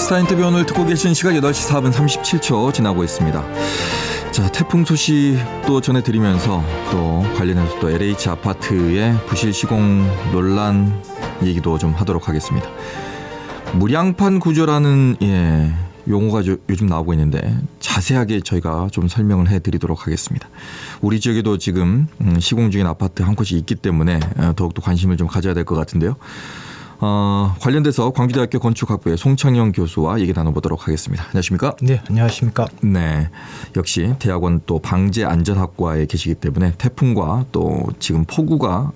스타인터뷰 오늘 듣고 계신 시각 8시 4분 37초 지나고 있습니다. 자, 태풍 소식도 전해드리면서 또 관련해서 또 LH 아파트의 부실 시공 논란 얘기도 좀 하도록 하겠습니다. 무량판 구조라는 용어가 요즘 나오고 있는데 자세하게 저희가 좀 설명을 해드리도록 하겠습니다. 우리 지역에도 지금 시공 중인 아파트 한 곳이 있기 때문에 더욱더 관심을 좀 가져야 될 것 같은데요. 관련돼서 광주대학교 건축학부의 송창영 교수와 얘기 나눠보도록 하겠습니다. 안녕하십니까? 네, 안녕하십니까? 네, 역시 대학원 또 방재안전학과에 계시기 때문에 태풍과 또 지금 폭우가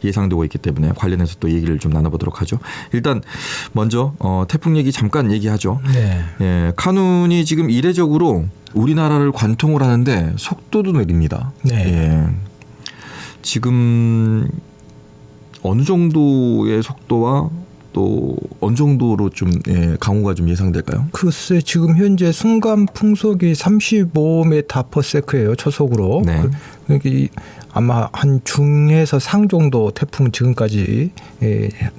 예상되고 있기 때문에 관련해서 또 얘기를 좀 나눠보도록 하죠. 일단 먼저 태풍 얘기 잠깐 얘기하죠. 네. 예, 카눈이 지금 이례적으로 우리나라를 관통을 하는데 속도도 느립니다. 네. 예, 지금 어느 정도의 속도와 또 어느 정도로 좀 강우가 좀 예상될까요? 글쎄 지금 현재 순간 풍속이 35m/s예요. 초속으로. 네. 여기 아마 한 중에서 상 정도 태풍 지금까지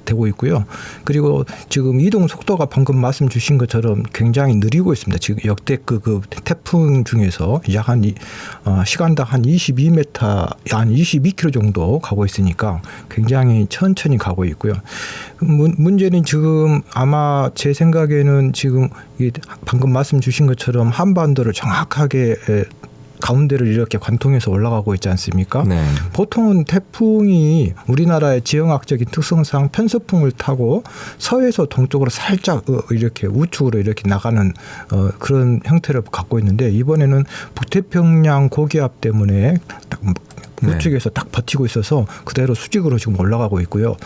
되고 있고요. 그리고 지금 이동 속도가 방금 말씀 주신 것처럼 굉장히 느리고 있습니다. 지금 역대급 그 태풍 중에서 약 한 시간당 한 22m, 한 22km 정도 가고 있으니까 굉장히 천천히 가고 있고요. 문제는 지금 아마 제 생각에는 지금 방금 말씀 주신 것처럼 한반도를 정확하게 가운데를 이렇게 관통해서 올라가고 있지 않습니까? 네. 보통은 태풍이 우리나라의 지형학적인 특성상 편서풍을 타고 서에서 동쪽으로 살짝 이렇게 우측으로 이렇게 나가는 그런 형태를 갖고 있는데 이번에는 북태평양 고기압 때문에 딱 우측에서 딱 버티고 있어서 그대로 수직으로 지금 올라가고 있고요.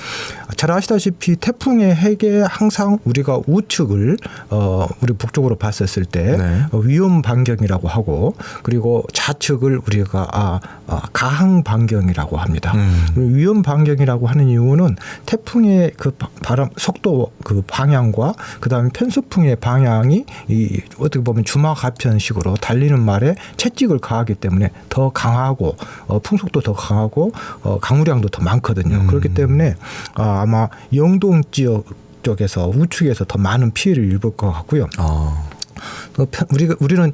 잘 아시다시피 태풍의 핵에 항상 우리가 우측을 우리 북쪽으로 봤었을 때 위험 반경이라고 하고 그리고 좌측을 우리가 가항 반경이라고 합니다. 위험 반경이라고 하는 이유는 태풍의 그 바람 속도 그 방향과 그다음에 편서풍의 방향이 어떻게 보면 주마가편식으로 달리는 말에 채찍을 가하기 때문에 더 강하고 풍속도 더 강하고 강우량도 더 많거든요. 그렇기 때문에 아마 영동 지역 쪽에서 우측에서 더 많은 피해를 입을 것 같고요. 우리는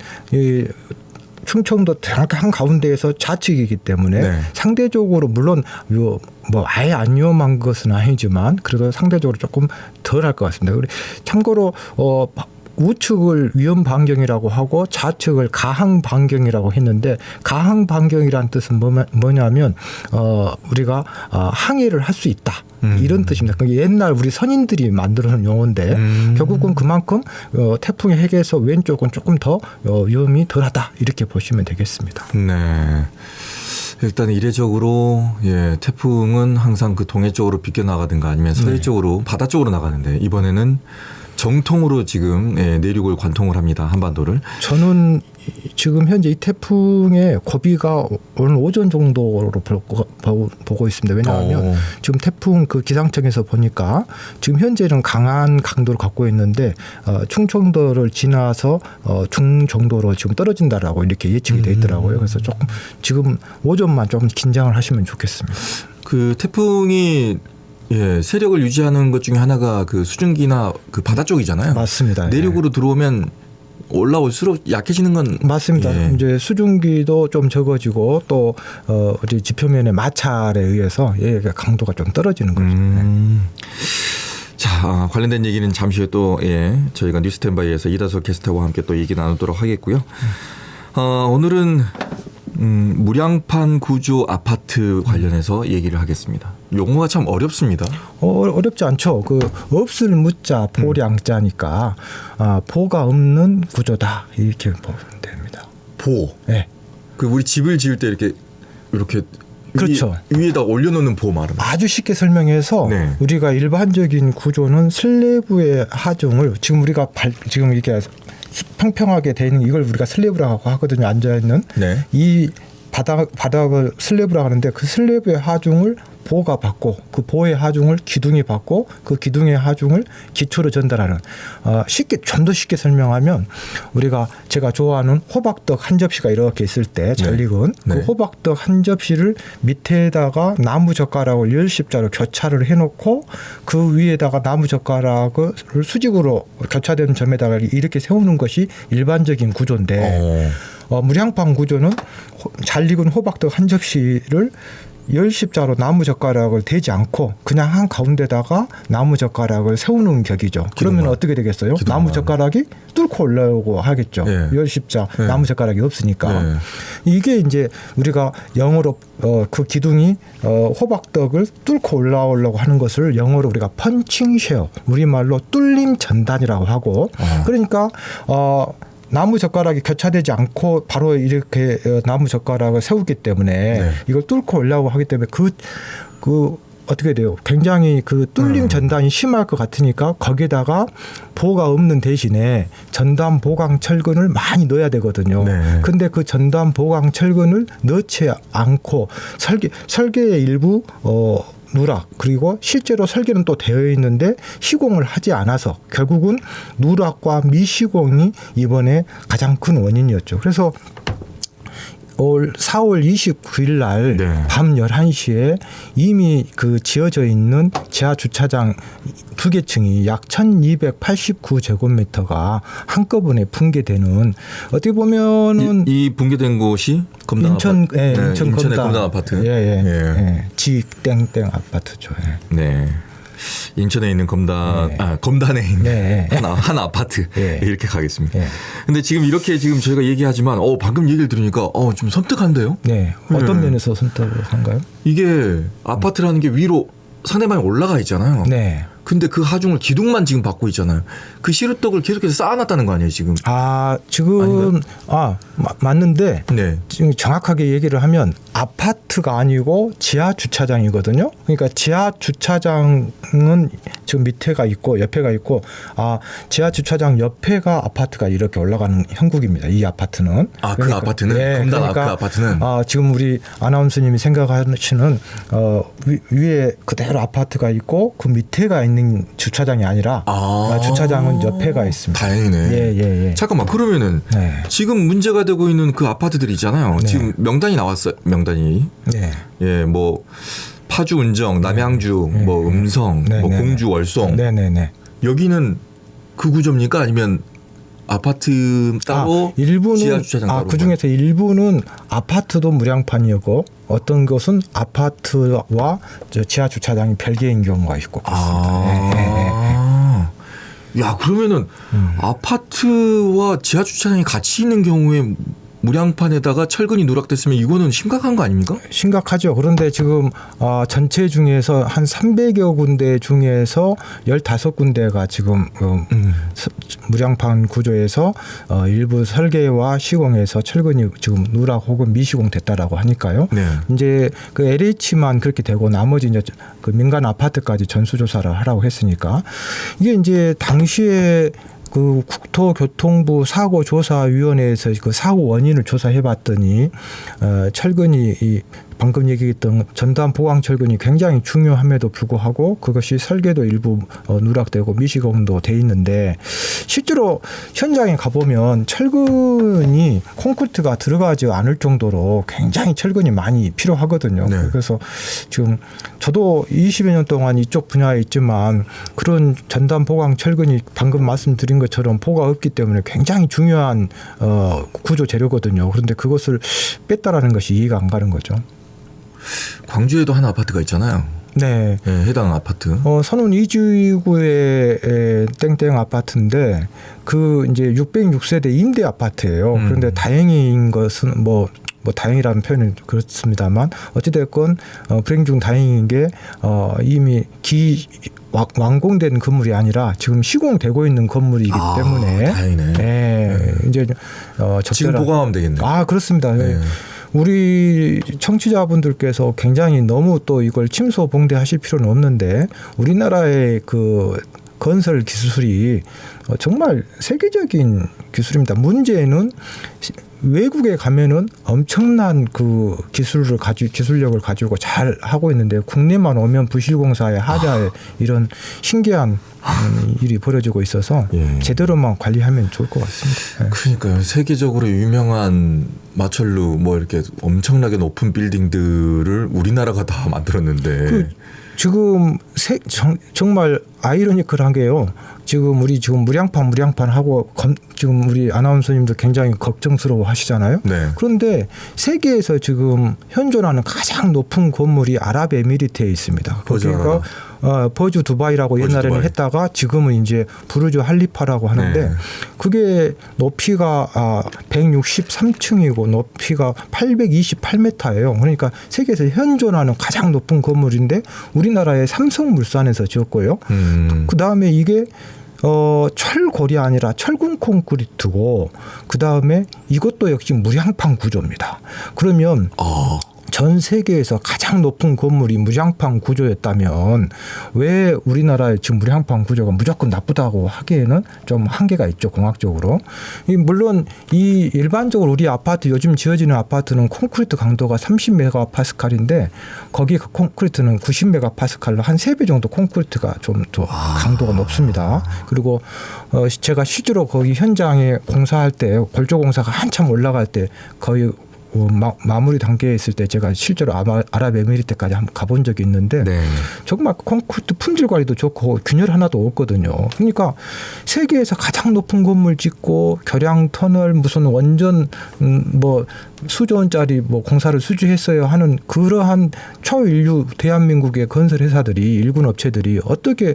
충청도 한 가운데에서 좌측이기 때문에 상대적으로 물론 뭐 아예 안 위험한 것은 아니지만 그래도 상대적으로 조금 덜할 것 같습니다. 참고로 우측을 위험 반경이라고 하고 좌측을 가항 반경이라고 했는데 가항 반경이라는 뜻은 뭐냐면 우리가 항해를 할 수 있다. 이런 뜻입니다. 옛날 우리 선인들이 만들어놓은 용어인데 결국은 그만큼 태풍의 핵에서 왼쪽은 조금 더 위험이 덜하다. 이렇게 보시면 되겠습니다. 네. 일단 이례적으로 태풍은 항상 그 동해 쪽으로 비껴나가든가 아니면 서해 쪽으로 바다 쪽으로 나가는데 이번에는 정통으로 지금 내륙을 관통을 합니다. 한반도를. 저는 지금 현재 이 태풍의 고비가 오늘 오전 정도로 보고 있습니다. 왜냐하면 지금 태풍 그 기상청에서 보니까 지금 현재는 강한 강도를 갖고 있는데 충청도를 지나서 중 정도로 지금 떨어진다라고 이렇게 예측이 돼 있더라고요. 그래서 조금 지금 오전만 좀 긴장을 하시면 좋겠습니다. 그 태풍이 세력을 유지하는 것 중에 하나가 그 수증기나 그 바다 쪽이잖아요. 맞습니다. 내륙으로 들어오면 올라올수록 약해지는 건 맞습니다. 이제 수증기도 좀 적어지고 또 우리 지표면의 마찰에 의해서 강도가 좀 떨어지는 거죠. 자, 관련된 얘기는 잠시 후에 또 저희가 뉴스탠바이에서 이다솔 캐스터와 함께 또 얘기 나누도록 하겠고요. 오늘은 무량판 구조 아파트 관련해서 얘기를 하겠습니다. 용어가 참 어렵습니다. 어렵지 않죠. 그 없을 무자 보량자니까 보가 없는 구조다 이렇게 보면 됩니다. 보. 네. 그 우리 집을 지을 때 이렇게 그렇죠. 위에다 올려놓는 보 말은 아주 쉽게 설명해서 우리가 일반적인 구조는 슬래브의 하중을 지금 우리가 지금 이렇게 평평하게 돼 있는 이걸 우리가 슬래브라고 하거든요. 앉아 있는 이 바닥을 슬래브라고 하는데 그 슬래브의 하중을 보가 받고 그 보의 하중을 기둥이 받고 그 기둥의 하중을 기초로 전달하는 좀 더 쉽게 설명하면 우리가 제가 좋아하는 호박떡 한 접시가 이렇게 있을 때 잘 익은 네. 그 호박떡 한 접시를 밑에다가 나무 젓가락을 10자로 교차를 해놓고 그 위에다가 나무 젓가락을 수직으로 교차되는 점에다가 이렇게 세우는 것이 일반적인 구조인데 무량판 구조는 잘 익은 호박떡 한 접시를 10자로 나무 젓가락을 대지 않고 그냥 한 가운데다가 나무 젓가락을 세우는 격이죠. 그러면 어떻게 되겠어요? 기둥만. 나무 젓가락이 뚫고 올라오고 하겠죠. 예. 10자 예. 나무 젓가락이 없으니까. 예. 이게 이제 우리가 영어로 그 기둥이 호박떡을 뚫고 올라오려고 하는 것을 영어로 우리가 펀칭 쉐어, 우리말로 뚫림 전단이라고 하고 그러니까 나무 젓가락이 교차되지 않고 바로 이렇게 나무 젓가락을 세우기 때문에 네. 이걸 뚫고 올라오고 하기 때문에 그 어떻게 돼요? 굉장히 그 뚫림 전단이 심할 것 같으니까 거기에다가 보가 없는 대신에 전단 보강 철근을 많이 넣어야 되거든요. 네. 근데 그 전단 보강 철근을 넣지 않고 설계의 일부 누락 그리고 실제로 설계는 또 되어 있는데 시공을 하지 않아서 결국은 누락과 미시공이 이번에 가장 큰 원인이었죠. 그래서 올 4월 29일 날 밤 11시에 이미 그 지어져 있는 지하 주차장 2개 층이 약 1289제곱미터가 한꺼번에 붕괴되는 어떻게 보면은 이 붕괴된 곳이 검단 인천 아파트. 네, 인천의 검단 아파트. 예. 지땡땡 아파트죠. 예. 네. 인천에 있는 검단에 있는 한 아파트 이렇게 가겠습니다. 근데 지금 이렇게 지금 저희가 얘기하지만 방금 얘기를 들으니까 좀 섬뜩한데요? 네. 어떤 면에서 선택한가요? 이게 아파트라는 게 위로 상대방이 올라가 있잖아요. 네. 근데 그 하중을 기둥만 지금 받고 있잖아요. 그 시루떡을 계속해서 쌓아놨다는 거 아니에요 지금? 지금 맞는데 네. 지금 정확하게 얘기를 하면 아파트가 아니고 지하 주차장이거든요. 그러니까 지하 주차장은 지금 밑에가 있고 옆에가 있고 지하 주차장 옆에가 아파트가 이렇게 올라가는 형국입니다. 이 아파트는. 그 아파트는 검단 그 아파트는 지금 우리 아나운서님이 생각하시는 위에 그대로 아파트가 있고 그 밑에가 있는 주차장이 아니라 주차장은 옆에가 있습니다. 다행이네. 예. 잠깐만 그러면은 지금 문제가 되고 있는 그 아파트들 있잖아요. 지금 명단이 나왔어요. 명단이. 예, 뭐 파주, 운정, 남양주, 뭐 음성, 뭐 공주, 월송. 여기는 그 구조입니까? 아니면 아파트 따로 일부는 지하 주차장 따로? 그 중에서 일부는 아파트도 무량판이었고 어떤 것은 아파트와 지하 주차장이 별개인 경우가 있고 그렇습니다. 야 그러면은 아파트와 지하 주차장이 같이 있는 경우에 무량판에다가 철근이 누락됐으면 이거는 심각한 거 아닙니까? 심각하죠. 그런데 지금 전체 중에서 한 300여 군데 중에서 15군데가 지금 무량판 구조에서 일부 설계와 시공에서 철근이 지금 누락 혹은 미시공됐다라고 하니까요. 이제 그 LH만 그렇게 되고 나머지 이제 그 민간 아파트까지 전수조사를 하라고 했으니까 이게 이제 당시에 그 국토교통부 사고조사위원회에서 그 사고 원인을 조사해봤더니 철근이 방금 얘기했던 전단 보강 철근이 굉장히 중요함에도 불구하고 그것이 설계도 일부 누락되고 미시공도 돼 있는데 실제로 현장에 가보면 철근이 콘크리트가 들어가지 않을 정도로 굉장히 철근이 많이 필요하거든요. 그래서 지금 저도 20여 년 동안 이쪽 분야에 있지만 그런 전단 보강 철근이 방금 말씀드린 것처럼 보가 없기 때문에 굉장히 중요한 구조 재료거든요. 그런데 그것을 뺐다라는 것이 이해가 안 가는 거죠. 광주에도 한 아파트가 있잖아요. 네. 해당 아파트. 선운 이주구의 땡땡 아파트인데 그 이제 606세대 임대 아파트예요. 그런데 다행인 것은 뭐 다행이라는 표현은 그렇습니다만 어찌됐건 불행 중 다행인 게 이미 완공된 건물이 아니라 지금 시공되고 있는 건물이기 때문에 다행이네. 이제 지금 보강하면 되겠네. 그렇습니다. 우리 청취자분들께서 굉장히 너무 또 이걸 침소봉대하실 필요는 없는데 우리나라의 그 건설 기술이 정말 세계적인 기술입니다. 문제는 외국에 가면은 엄청난 그 기술력을 가지고 잘 하고 있는데 국내만 오면 부실공사에 하자에 이런 신기한 일이 벌어지고 있어서 예. 제대로만 관리하면 좋을 것 같습니다. 예. 그러니까요. 세계적으로 유명한 마철루 뭐 이렇게 엄청나게 높은 빌딩들을 우리나라가 다 만들었는데 지금 정말 아이러니컬한 게요. 지금 우리 무량판 하고 지금 우리 아나운서님도 굉장히 걱정스러워 하시잖아요. 네. 그런데 세계에서 지금 현존하는 가장 높은 건물이 아랍에미리트에 있습니다. 거기가 버주 두바이라고 옛날에는 두바이. 했다가 지금은 이제 부르주 할리파라고 하는데 네. 그게 높이가 163층이고 높이가 828m예요. 그러니까 세계에서 현존하는 가장 높은 건물인데 우리나라의 삼성물산에서 지었고요. 그 다음에 이게 철골이 아니라 철근 콘크리트고 그 다음에 이것도 역시 무량판 구조입니다. 그러면 전 세계에서 가장 높은 건물이 무량판 구조였다면 왜 우리나라의 지금 무량판 구조가 무조건 나쁘다고 하기에는 좀 한계가 있죠, 공학적으로. 물론 이 일반적으로 우리 아파트 요즘 지어지는 아파트는 콘크리트 강도가 30메가파스칼인데 거기 그 콘크리트는 90메가파스칼로 한 3배 정도 콘크리트가 좀 더 강도가 높습니다. 그리고 제가 실제로 거기 현장에 공사할 때 골조공사가 한참 올라갈 때 거의 마무리 단계에 있을 때 제가 실제로 아랍에미리트까지 한번 가본 적이 있는데 네. 정말 콘크리트 품질 관리도 좋고 균열 하나도 없거든요. 그러니까 세계에서 가장 높은 건물 짓고 결양 터널 무슨 원전 뭐 수조원짜리 뭐 공사를 수주했어요 하는 그러한 초인류 대한민국의 건설 회사들이 일군 업체들이 어떻게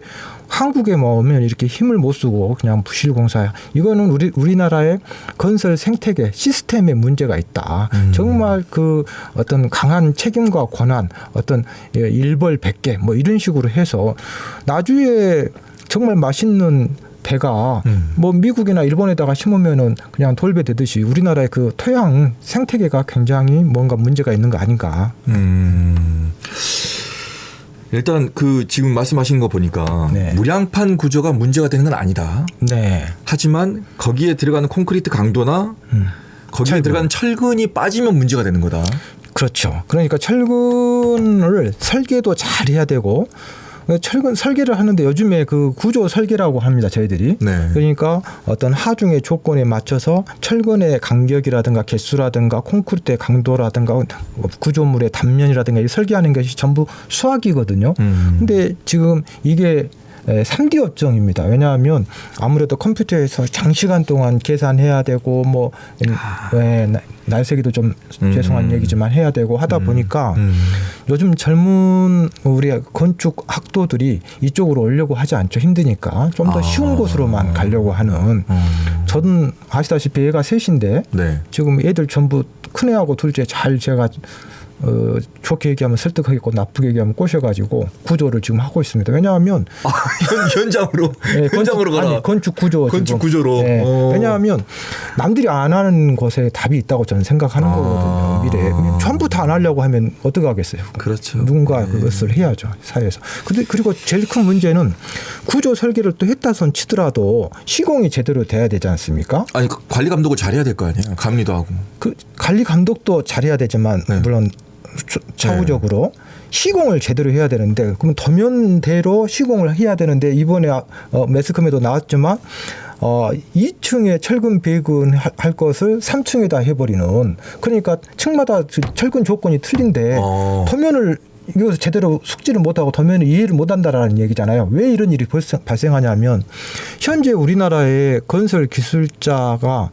한국에만 오면 이렇게 힘을 못 쓰고 그냥 부실공사 이거는 우리나라의 건설 생태계 시스템에 문제가 있다. 정말 그 어떤 강한 책임과 권한 어떤 일벌 100개 뭐 이런 식으로 해서 나중에 정말 맛있는 배가 뭐 미국이나 일본에다가 심으면은 그냥 돌배 되듯이 우리나라의 그 토양 생태계가 굉장히 뭔가 문제가 있는 거 아닌가. 일단 그 지금 말씀하신 거 보니까 네. 무량판 구조가 문제가 되는 건 아니다. 네. 하지만 거기에 들어가는 콘크리트 강도나 거기에 들어가는 철근이 빠지면 문제가 되는 거다. 그렇죠. 그러니까 철근을 설계도 잘 해야 되고 철근 설계를 하는데 요즘에 그 구조 설계라고 합니다. 저희들이. 네. 그러니까 어떤 하중의 조건에 맞춰서 철근의 간격이라든가 개수라든가 콘크리트의 강도라든가 구조물의 단면이라든가 이 설계하는 것이 전부 수학이거든요. 근데 지금 이게 3D 업종입니다. 왜냐하면 아무래도 컴퓨터에서 장시간 동안 계산해야 되고 뭐 날새기도 좀 죄송한 얘기지만 해야 되고 하다 보니까 요즘 젊은 우리 건축 학도들이 이쪽으로 오려고 하지 않죠. 힘드니까 좀 더 쉬운 곳으로만 가려고 하는. 저는 아시다시피 애가 셋인데 네. 지금 애들 전부 큰애하고 둘째 잘 제가 좋게 얘기하면 설득하겠고 나쁘게 얘기하면 꼬셔가지고 구조를 지금 하고 있습니다. 왜냐하면 현장으로 네, 현장으로 가라. 아니, 건축 구조로. 네. 왜냐하면 남들이 안 하는 것에 답이 있다고 저는 생각하는 거거든요. 미래에 전부 다 안 하려고 하면 어떻게 하겠어요? 그렇죠. 누군가 그것을 해야죠 사회에서. 그리고 제일 큰 문제는 구조 설계를 또 했다 손 치더라도 시공이 제대로 돼야 되지 않습니까? 아니 관리 감독을 잘해야 될 거 아니에요. 감리도 하고. 그 관리 감독도 잘해야 되지만 물론 차후적으로 시공을 제대로 해야 되는데 그러면 도면대로 시공을 해야 되는데 이번에 매스컴에도 나왔지만 2층에 철근 배근 할 것을 3층에다 해버리는 그러니까 층마다 철근 조건이 틀린데 도면을 이것을 제대로 숙지를 못하고 도면을 이해를 못한다라는 얘기잖아요. 왜 이런 일이 발생하냐면 현재 우리나라의 건설 기술자가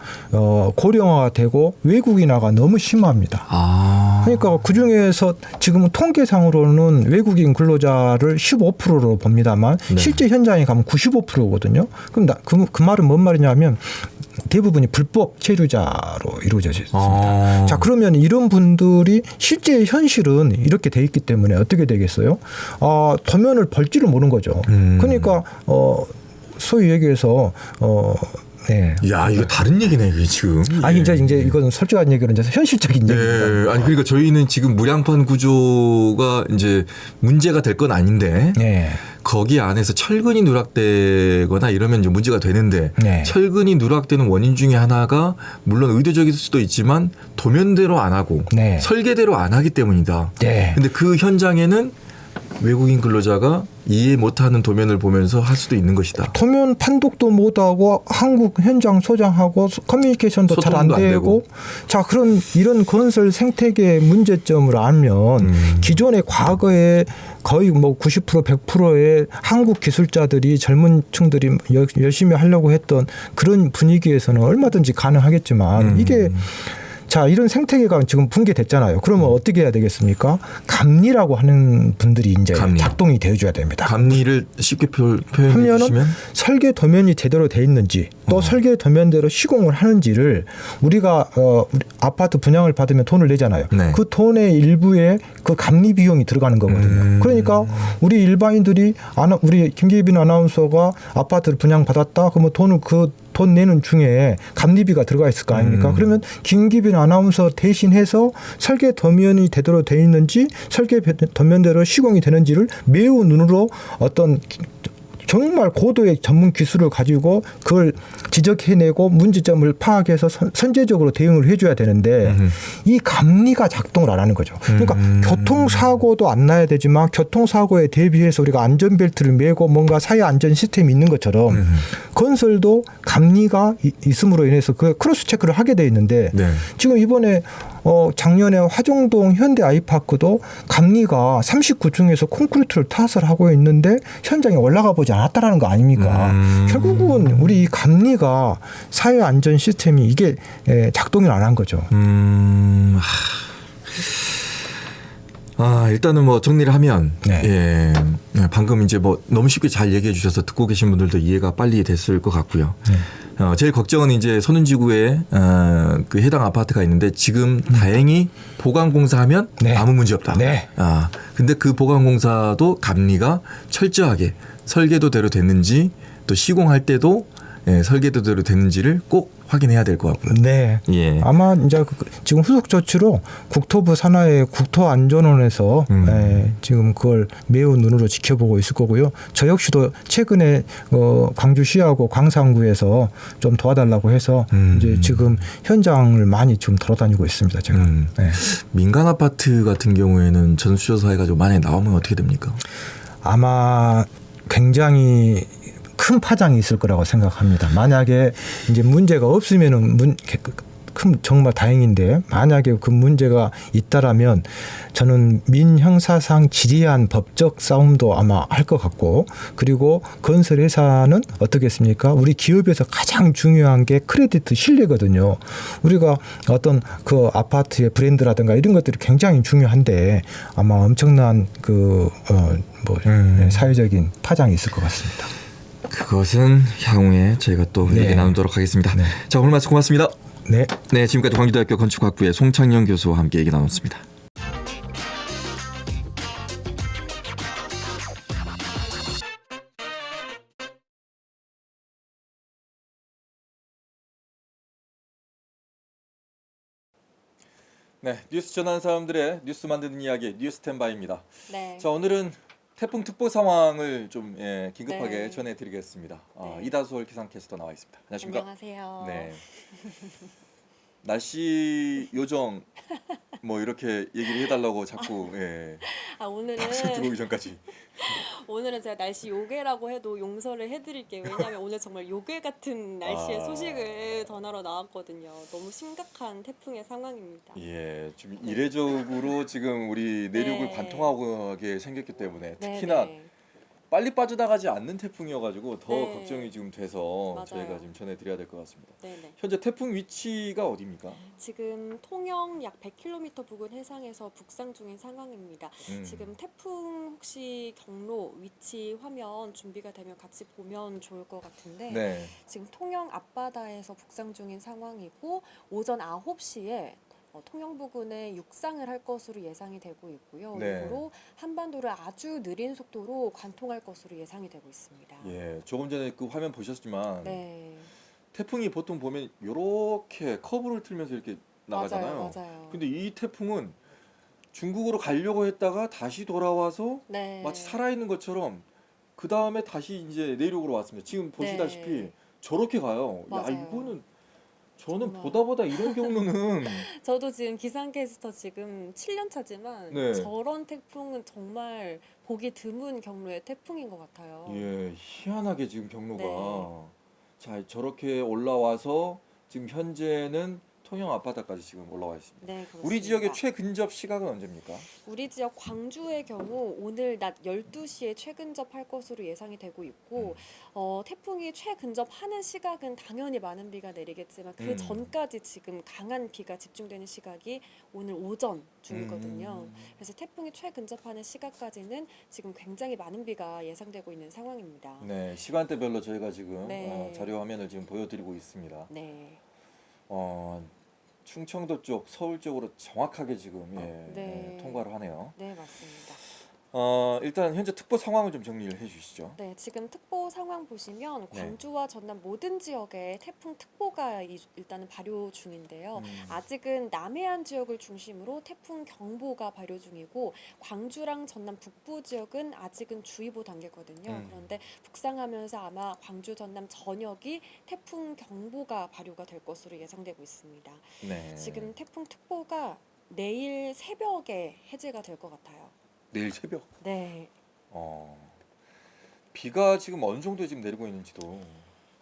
고령화가 되고 외국인화가 너무 심합니다. 그러니까 그중에서 지금 통계상으로는 외국인 근로자를 15%로 봅니다만 실제 현장에 가면 95%거든요. 그럼 그 말은 뭔 말이냐면 대부분이 불법 체류자로 이루어져 있습니다. 자, 그러면 이런 분들이 실제 현실은 이렇게 돼 있기 때문에 어떻게 되겠어요? 도면을 벌지를 모르는 거죠. 그러니까 소위 얘기해서 네. 야, 이거 다른 얘기네, 이게 지금. 아니 예. 이제 이건 솔직한 얘기로 이제 현실적인 네, 얘기입니다. 아니 그러니까 저희는 지금 무량판 구조가 이제 문제가 될 건 아닌데 네. 거기 안에서 철근이 누락되거나 이러면 이제 문제가 되는데 네. 철근이 누락되는 원인 중에 하나가 물론 의도적일 수도 있지만 도면대로 안 하고 네. 설계대로 안 하기 때문이다. 네. 근데 그 현장에는 외국인 근로자가 이해 못하는 도면을 보면서 할 수도 있는 것이다. 도면 판독도 못하고 한국 현장 소장하고 커뮤니케이션도 잘 안 소통도 안 되고. 되고. 자, 그런 이런 건설 생태계의 문제점을 알면 기존의 과거에 거의 뭐 90% 100%의 한국 기술자들이 젊은 층들이 열심히 하려고 했던 그런 분위기에서는 얼마든지 가능하겠지만 이게 자, 이런 생태계가 지금 붕괴됐잖아요. 그러면 어떻게 해야 되겠습니까? 감리라고 하는 분들이 이제 감리. 작동이 되어줘야 됩니다. 감리를 쉽게 표현해 하면은 주시면 설계 도면이 제대로 돼 있는지 또 설계 도면대로 시공을 하는지를 우리가 우리 아파트 분양을 받으면 돈을 내잖아요. 네. 그 돈의 일부에 그 감리 비용이 들어가는 거거든요. 그러니까 우리 일반인들이 우리 김기빈 아나운서가 아파트를 분양 받았다. 그러면 돈을 돈 내는 중에 감리비가 들어가 있을 거 아닙니까? 그러면 김기빈 아나운서 대신해서 설계 도면이 제대로 돼 있는지 설계 도면대로 시공이 되는지를 매우 눈으로 어떤 정말 고도의 전문 기술을 가지고 그걸 지적해내고 문제점을 파악해서 선제적으로 대응을 해줘야 되는데 이 감리가 작동을 안 하는 거죠. 그러니까 교통사고도 안 나야 되지만 교통사고에 대비해서 우리가 안전벨트를 매고 뭔가 사회 안전 시스템이 있는 것처럼 건설도 감리가 있음으로 인해서 그 크로스 체크를 하게 돼 있는데 네. 지금 이번에 작년에 화정동 현대 아이파크도 감리가 39층에서 콘크리트를 타설 하고 있는데 현장에 올라가 보지 않았다라는 거 아닙니까? 결국은 우리 이 감리가 사회 안전 시스템이 이게 작동을 안 한 거죠. 일단은 뭐 정리를 하면 네. 방금 이제 뭐 너무 쉽게 잘 얘기해 주셔서 듣고 계신 분들도 이해가 빨리 됐을 것 같고요. 제일 걱정은 이제 선운지구에 그 해당 아파트가 있는데 지금 다행히 보강공사하면 네. 아무 문제 없다. 네. 근데 그 보강공사도 감리가 철저하게 설계도대로 됐는지 또 시공할 때도 설계도대로 됐는지를 꼭 확인해야 될 것 같고요. 네. 예. 아마 이제 지금 후속 조치로 국토부 산하의 국토안전원에서 지금 그걸 매우 눈으로 지켜보고 있을 거고요. 저 역시도 최근에 광주시하고 광산구에서 좀 도와달라고 해서 이제 지금 현장을 많이 좀 돌아다니고 있습니다. 제가. 네. 민간 아파트 같은 경우에는 전수조사 해가지고 만약에 나오면 어떻게 됩니까? 아마 굉장히 큰 파장이 있을 거라고 생각합니다. 만약에 이제 문제가 없으면은 정말 다행인데 만약에 그 문제가 있다라면 저는 민형사상 지리한 법적 싸움도 아마 할 것 같고 그리고 건설회사는 어떻겠습니까? 우리 기업에서 가장 중요한 게 크레디트 신뢰거든요. 우리가 어떤 그 아파트의 브랜드라든가 이런 것들이 굉장히 중요한데 아마 엄청난 사회적인 파장이 있을 것 같습니다. 그것은 향후에 저희가 또 얘기 나누도록 하겠습니다. 네. 자, 오늘 말씀 고맙습니다. 네. 네, 지금까지 광주대학교 건축학부의 송창영 교수와 함께 얘기 나눴습니다. 네, 뉴스 전하는 사람들의 뉴스 만드는 이야기 뉴스 스탠바이입니다. 네. 자, 오늘은 태풍 특보 상황을 좀 긴급하게 네. 전해드리겠습니다. 네. 이다솔 기상캐스터 나와 있습니다. 안녕하십니까? 안녕하세요. 네. 날씨 요정 뭐 이렇게 얘기를 해달라고 자꾸 오늘은 방송 들어오기 전까지. 오늘은 제가 날씨 요괴라고 해도 용서를 해드릴게요. 왜냐하면 오늘 정말 요괴 같은 날씨의 소식을 전하러 나왔거든요. 너무 심각한 태풍의 상황입니다. 예, 좀 이례적으로 지금 우리 내륙을 네. 관통하게 생겼기 때문에 네, 특히나 네. 빨리 빠져나가지 않는 태풍이어가지고 더 네. 걱정이 지금 돼서 맞아요. 저희가 지금 전해드려야 될 것 같습니다. 네네. 현재 태풍 위치가 어디입니까? 지금 통영 약 100km 부근 해상에서 북상 중인 상황입니다. 지금 태풍 혹시 경로, 위치, 화면 준비가 되면 같이 보면 좋을 것 같은데 네. 지금 통영 앞바다에서 북상 중인 상황이고 오전 9시에 통영 부근에 육상을 할 것으로 예상이 되고 있고요. 네. 이후로 한반도를 아주 느린 속도로 관통할 것으로 예상이 되고 있습니다. 예, 조금 전에 그 화면 보셨지만 네. 태풍이 보통 보면 이렇게 커브를 틀면서 이렇게 나가잖아요. 맞아요. 근데 이 태풍은 중국으로 가려고 했다가 다시 돌아와서 네. 마치 살아있는 것처럼 그 다음에 다시 이제 내륙으로 왔습니다. 지금 보시다시피 네. 저렇게 가요. 야, 맞아요. 이거는 저는 정말. 보다 이런 경로는 저도 지금 기상캐스터 지금 7년 차지만 네. 저런 태풍은 정말 보기 드문 경로의 태풍인 것 같아요. 예, 희한하게 지금 경로가 네. 자, 저렇게 올라와서 지금 현재는 통영 앞바다까지 지금 올라와 있습니다. 네, 그렇습니다. 우리 지역의 최근접 시각은 언제입니까? 우리 지역 광주의 경우 오늘 낮 12시에 최근접할 것으로 예상이 되고 있고 태풍이 최근접하는 시각은 당연히 많은 비가 내리겠지만 그 전까지 지금 강한 비가 집중되는 시각이 오늘 오전 중이거든요. 그래서 태풍이 최근접하는 시각까지는 지금 굉장히 많은 비가 예상되고 있는 상황입니다. 네, 시간대별로 저희가 지금 네. 자료 화면을 지금 보여드리고 있습니다. 네. 충청도 쪽, 서울 쪽으로 정확하게 지금 네. 통과를 하네요. 네, 맞습니다. 일단 현재 특보 상황을 좀 정리를 해주시죠. 네, 지금 특보 상황 보시면 네. 광주와 전남 모든 지역에 태풍 특보가 일단은 발효 중인데요. 아직은 남해안 지역을 중심으로 태풍 경보가 발효 중이고 광주랑 전남 북부 지역은 아직은 주의보 단계거든요. 그런데 북상하면서 아마 광주 전남 전역이 태풍 경보가 발효가 될 것으로 예상되고 있습니다. 네. 지금 태풍 특보가 내일 새벽에 해제가 될 것 같아요. 내일 새벽. 네. 비가 지금 어느 정도 지금 내리고 있는지도.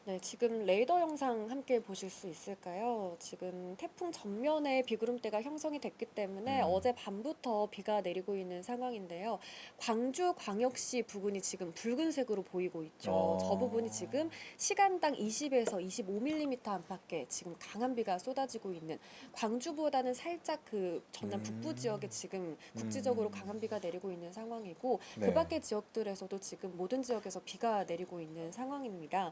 네, 지금 레이더 영상 함께 보실 수 있을까요? 지금 태풍 전면에 비구름대가 형성이 됐기 때문에 어제 밤부터 비가 내리고 있는 상황인데요. 광주 광역시 부근이 지금 붉은색으로 보이고 있죠. 저 부분이 지금 시간당 20에서 25mm 안팎의 지금 강한 비가 쏟아지고 있는 광주보다는 살짝 그 전남 북부 지역에 지금 국지적으로 강한 비가 내리고 있는 상황이고 네. 그 밖의 지역들에서도 지금 모든 지역에서 비가 내리고 있는 상황입니다.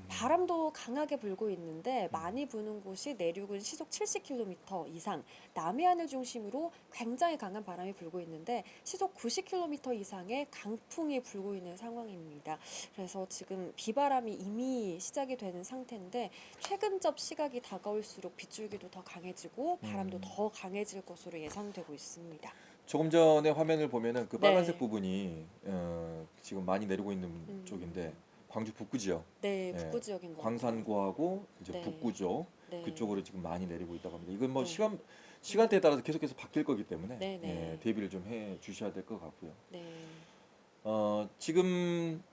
바람도 강하게 불고 있는데 많이 부는 곳이 내륙은 시속 70km 이상, 남해안을 중심으로 굉장히 강한 바람이 불고 있는데 시속 90km 이상의 강풍이 불고 있는 상황입니다. 그래서 지금 비바람이 이미 시작이 되는 상태인데 최근접 시각이 다가올수록 빗줄기도 더 강해지고 바람도 더 강해질 것으로 예상되고 있습니다. 조금 전에 화면을 보면은 그 빨간색 네. 부분이 지금 많이 내리고 있는 쪽인데 광주 북구 지역, 네, 북부 지역인 것 같아요. 광산구하고 이제 네. 북구 쪽 네. 그쪽으로 지금 많이 내리고 있다고 합니다. 이건 뭐 네. 시간대에 따라서 계속해서 바뀔 거기 때문에 네, 네. 대비를 좀 해 주셔야 될 것 같고요. 네. 지금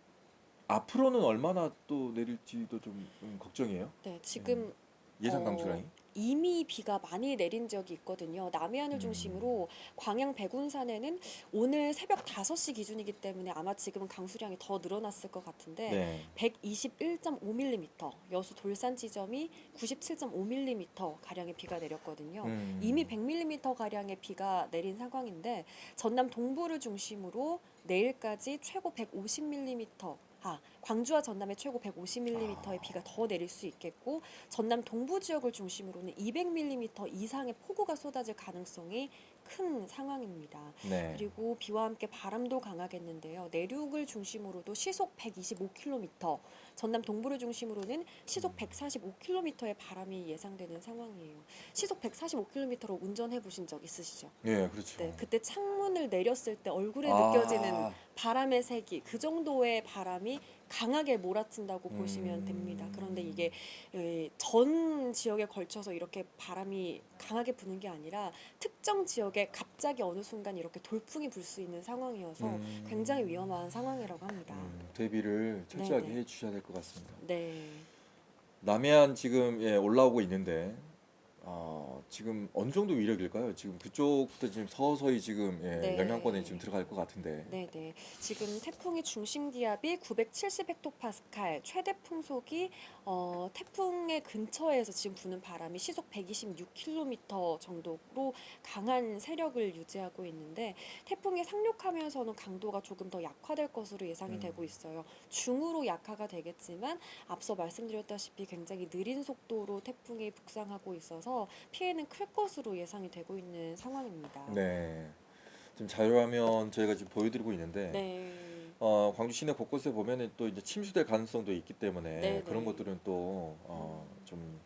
앞으로는 얼마나 또 내릴지도 좀 걱정이에요. 네, 지금 예상 어, 강수량이. 이미 비가 많이 내린 지역이 있거든요. 남해안을 중심으로 광양 백운산에는 오늘 새벽 5시 기준이기 때문에 아마 지금은 강수량이 더 늘어났을 것 같은데 네. 121.5mm, 여수 돌산 지점이 97.5mm 가량의 비가 내렸거든요. 이미 100mm 가량의 비가 내린 상황인데 전남 동부를 중심으로 내일까지 최고 150mm, 광주와 전남의 최고 150mm의 비가 더 내릴 수 있겠고 전남 동부 지역을 중심으로는 200mm 이상의 폭우가 쏟아질 가능성이 큰 상황입니다. 네. 그리고 비와 함께 바람도 강하겠는데요. 내륙을 중심으로도 시속 125km, 전남 동부를 중심으로는 시속 145km의 바람이 예상되는 상황이에요. 시속 145km로 운전해 보신 적 있으시죠? 예, 그렇죠. 네, 그때 창문을 내렸을 때 얼굴에 아. 느껴지는 바람의 색이 그 정도의 바람이 강하게 몰아친다고 보시면 됩니다. 그런데 이게 전 지역에 걸쳐서 이렇게 바람이 강하게 부는 게 아니라 특정 지역에 갑자기 어느 순간 이렇게 돌풍이 불 수 있는 상황이어서 굉장히 위험한 상황이라고 합니다. 대비를 철저하게 네네. 해 주셔야 될 것 같습니다. 네. 남해안 지금 올라오고 있는데 지금 어느 정도 위력일까요? 지금 그쪽부터 지금 서서히 지금 네. 영향권에 지금 들어갈 것 같은데. 네네. 지금 태풍의 중심 기압이 970헥토파스칼, 최대 풍속이 태풍의 근처에서 지금 부는 바람이 시속 126km 정도로 강한 세력을 유지하고 있는데 태풍이 상륙하면서는 강도가 조금 더 약화될 것으로 예상이 되고 있어요. 중으로 약화가 되겠지만 앞서 말씀드렸다시피 굉장히 느린 속도로 태풍이 북상하고 있어서 피해는 클 것으로 예상이 되고 있는 상황입니다. 네. 지금 자료화면 저희가 지금 보여드리고 있는데 네. 광주 시내 곳곳에 보면은 또 이제 침수될 가능성도 있기 때문에 네, 그런 네. 것들은 또 좀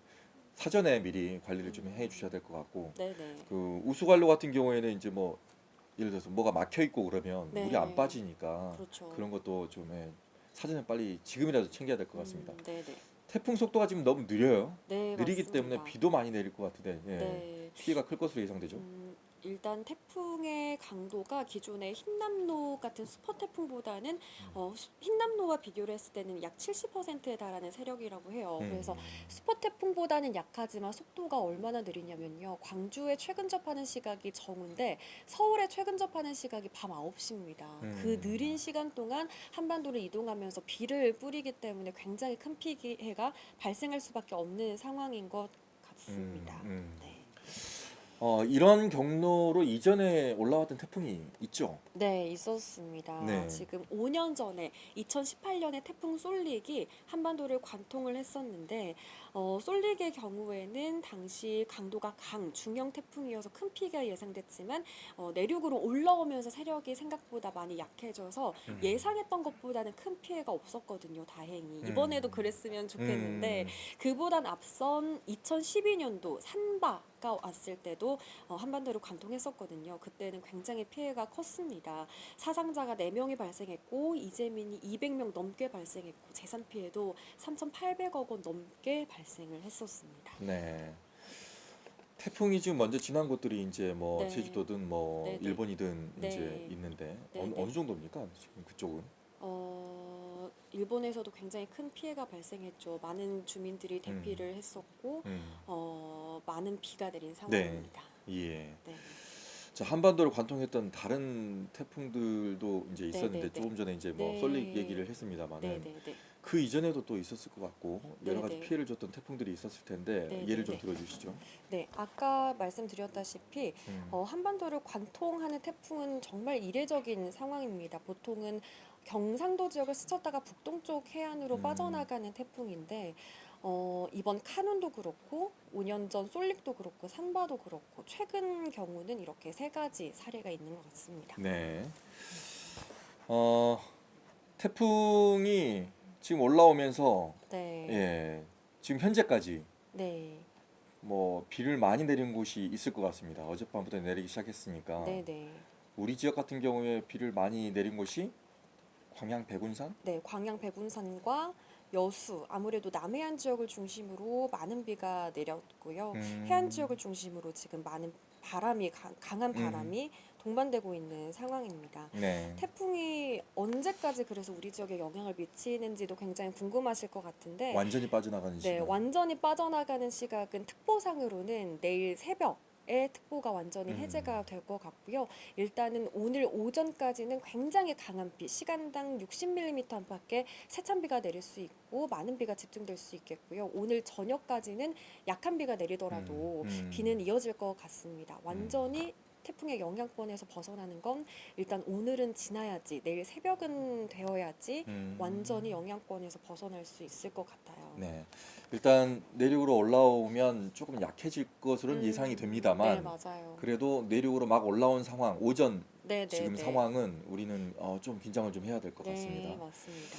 사전에 미리 관리를 좀 해 주셔야 될 것 같고 네네. 그 우수관로 같은 경우에는 이제 뭐 예를 들어서 뭐가 막혀 있고 그러면 네. 물이 안 빠지니까 그렇죠. 그런 것도 좀 사전에 빨리 지금이라도 챙겨야 될 것 같습니다. 네네. 태풍 속도가 지금 너무 느려요. 네, 느리기 맞습니다. 때문에 비도 많이 내릴 것 같은데 네. 피해가 클 것으로 예상되죠. 일단 태풍의 강도가 기존의 흰남노 같은 슈퍼 태풍보다는 흰남노와 비교를 했을 때는 약 70%에 달하는 세력이라고 해요. 그래서 슈퍼 태풍보다는 약하지만 속도가 얼마나 느리냐면요. 광주에 최근 접하는 시각이 정오인데 서울에 최근 접하는 시각이 밤 9시입니다. 그 느린 시간 동안 한반도를 이동하면서 비를 뿌리기 때문에 굉장히 큰 피해가 발생할 수밖에 없는 상황인 것 같습니다. 네. 이런 경로로 이전에 올라왔던 태풍이 있죠. 네, 있었습니다. 네. 지금 5년 전에 2018년에 태풍 쏠릭이 한반도를 관통을 했었는데 쏠릭의 경우에는 당시 강도가 중형 태풍이어서 큰 피해가 예상됐지만 내륙으로 올라오면서 세력이 생각보다 많이 약해져서 예상했던 것보다는 큰 피해가 없었거든요. 다행히. 이번에도 그랬으면 좋겠는데 그보단 앞선 2012년도 산바가 왔을 때도 한반도를 관통했었거든요. 그때는 굉장히 피해가 컸습니다. 사상자가 4명이 발생했고 이재민이 200명 넘게 발생했고 재산 피해도 3,800억 원 넘게 발생을 했었습니다. 네. 태풍이 지금 먼저 지난 곳들이 이제 뭐 네. 제주도든 뭐 네네. 일본이든 네. 이제 있는데 네네. 어느 정도입니까? 지금 그쪽은? 일본에서도 굉장히 큰 피해가 발생했죠. 많은 주민들이 대피를 했었고 많은 비가 내린 상황입니다. 예. 네. 자, 한반도를 관통했던 다른 태풍들도 이제 있었는데 네네네. 조금 전에 이제 뭐 네. 쏠릭 얘기를 했습니다만은 네네네. 그 이전에도 또 있었을 것 같고 여러 가지 네네. 피해를 줬던 태풍들이 있었을 텐데 네네네. 예를 좀 들어주시죠. 네, 아까 말씀드렸다시피 한반도를 관통하는 태풍은 정말 이례적인 상황입니다. 보통은 경상도 지역을 스쳤다가 북동쪽 해안으로 빠져나가는 태풍인데 이번 카눈도 그렇고 5년 전 쏠릭도 그렇고 산바도 그렇고 최근 경우는 이렇게 3가지 사례가 있는 것 같습니다. 네. 태풍이 지금 올라오면서 네, 예, 지금 현재까지 네, 뭐 비를 많이 내린 곳이 있을 것 같습니다. 어젯밤부터 내리기 시작했으니까 네, 네. 우리 지역 같은 경우에 비를 많이 내린 곳이 광양 백운산? 네, 광양 백운산과 여수 아무래도 남해안 지역을 중심으로 많은 비가 내렸고요. 해안 지역을 중심으로 지금 많은 바람이 강한 바람이 동반되고 있는 상황입니다. 네. 태풍이 언제까지 그래서 우리 지역에 영향을 미치는지도 굉장히 궁금하실 것 같은데 완전히 빠져나가는 네, 시간. 완전히 빠져나가는 시각은 특보상으로는 내일 새벽에 특보가 완전히 해제가 될 것 같고요. 일단은 오늘 오전까지는 굉장히 강한 비, 시간당 60mm 안팎의 세찬비가 내릴 수 있고 많은 비가 집중될 수 있겠고요. 오늘 저녁까지는 약한 비가 내리더라도 비는 이어질 것 같습니다. 완전히 태풍의 영향권에서 벗어나는 건 일단 오늘은 지나야지 내일 새벽은 되어야지 완전히 영향권에서 벗어날 수 있을 것 같아요. 네. 일단 내륙으로 올라오면 조금 약해질 것으로는 예상이 됩니다만 네, 맞아요. 그래도 내륙으로 막 올라온 상황, 오전 네, 지금 네. 상황은 우리는 좀 긴장을 좀 해야 될 것 네, 같습니다. 맞습니다.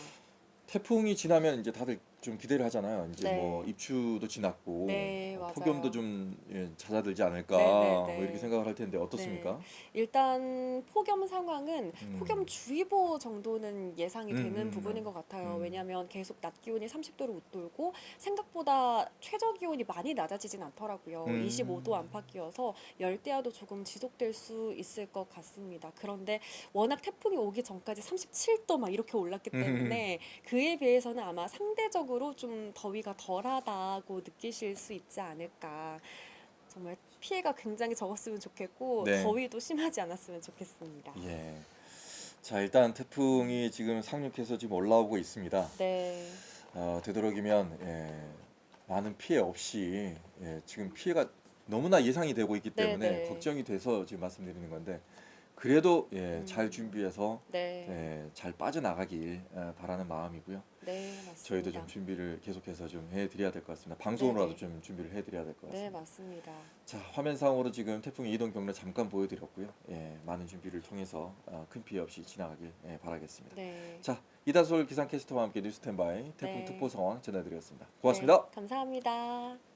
태풍이 지나면 이제 다들 좀 기대를 하잖아요. 이제 네. 뭐 입추도 지났고 네, 맞아요. 폭염도 좀 잦아들지 않을까 네, 네, 네. 뭐 이렇게 생각을 할 텐데 어떻습니까? 일단 폭염 상황은 폭염주의보 정도는 예상이 되는 음. 부분인 것 같아요. 왜냐하면 계속 낮 기온이 30도를 웃돌고 생각보다 최저 기온이 많이 낮아지진 않더라고요. 25도 안팎이어서 열대야도 조금 지속될 수 있을 것 같습니다. 그런데 워낙 태풍이 오기 전까지 37도 막 이렇게 올랐기 때문에 그에 비해서는 아마 상대적으로 좀 더위가 덜하다고 느끼실 수 있지 않을까. 정말 피해가 굉장히 적었으면 좋겠고 네. 더위도 심하지 않았으면 좋겠습니다. 예. 자, 일단 태풍이 지금 상륙해서 지금 올라오고 있습니다. 네, 되도록이면 많은 피해 없이 지금 피해가 너무나 예상이 되고 있기 때문에 네, 네. 걱정이 돼서 지금 말씀드리는 건데 그래도 예, 잘 준비해서 네. 예, 잘 빠져나가길 바라는 마음이고요. 네, 맞습니다. 저희도 좀 준비를 계속해서 좀 해드려야 될 것 같습니다. 방송으로라도 네네. 좀 준비를 해드려야 될 것 같습니다. 네, 맞습니다. 자, 화면상으로 지금 태풍의 이동 경로 잠깐 보여드렸고요. 예, 많은 준비를 통해서 큰 피해 없이 지나가길 바라겠습니다. 네. 자, 이다솔 기상캐스터와 함께 뉴스 스탠바이 태풍 네. 특보 상황 전해드렸습니다. 고맙습니다. 네, 감사합니다.